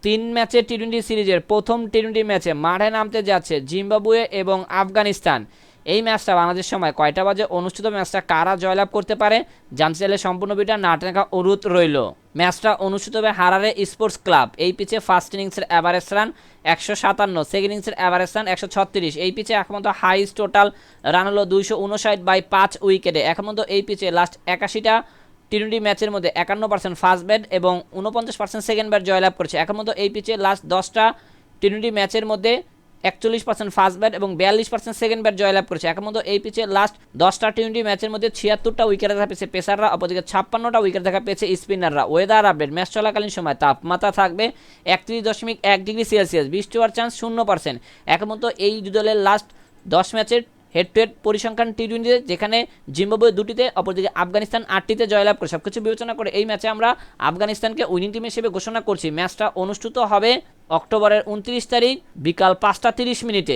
3 ম্যাচের টি-20 সিরিজের প্রথম টি-20 ম্যাচে মাঠে নামতে যাচ্ছে জিম্বাবুয়ে এবং আফগানিস্তান। এই ম্যাচটা বাংলাদেশ সময় কয়টা বাজে অনুষ্ঠিত, ম্যাচটা কারা জয়লাভ করতে পারে, জানতে চাইলে সম্পূর্ণ ভিডিওটা না টেনে দেখার অনুরোধ রইল। ম্যাচটা অনুষ্ঠিত হবে হারারে স্পোর্টস ক্লাব। এই পিচে ফার্স্ট ইনিংসের অ্যাভারেজ রান 157, সেকেন্ড ইনিংসের অ্যাভারেজ রান 136। এই পিচে এখন পর্যন্ত হাইস্ট টোটাল রান হলো 259 বাই 5 উইকেটে। এখন পর্যন্ত এই পিচে লাস্ট 81টা টি-20 ম্যাচের মধ্যে 51% ফার্স্ট ব্যাট এবং 49% সেকেন্ড ব্যাট জয়লাভ করেছে। এখন মতো এই পিচে লাস্ট 10টা টি-20 ম্যাচের মধ্যে 41% ফার্স্ট ব্যাট এবং 42% সেকেন্ড ব্যাট জয়লাভ করেছে। এখন মতো এই পিচে লাস্ট 10টা টি-20 ম্যাচের মধ্যে 76টা উইকেট দেখা পেয়েছে পেসাররা, অপরদিকে 56টা উইকেট দেখা পেয়েছে স্পিনাররা। ওয়েদার আপডেট, ম্যাচ চলাকালীন সময় তাপমাত্রা থাকবে 31.1 ডিগ্রি সেলসিয়াস, বৃষ্টি হওয়ার চান্স 0%। এখন মতো এই দুই দলের লাস্ট 10 ম্যাচের হেড টু হেড পরিসংখ্যান টি-20, যেখানে জিম্বাবুয়ে 2টিতে, অপরদিকে আফগানিস্তান 8টিতে জয়লাভ করে। সবকিছু বিবেচনা করে এই ম্যাচে আমরা আফগানিস্তানকে উইনিং টিম হিসেবে ঘোষণা করছি। ম্যাচটা অনুষ্ঠিত হবে অক্টোবরের 29 তারিখ বিকাল 5টা 30 মিনিটে।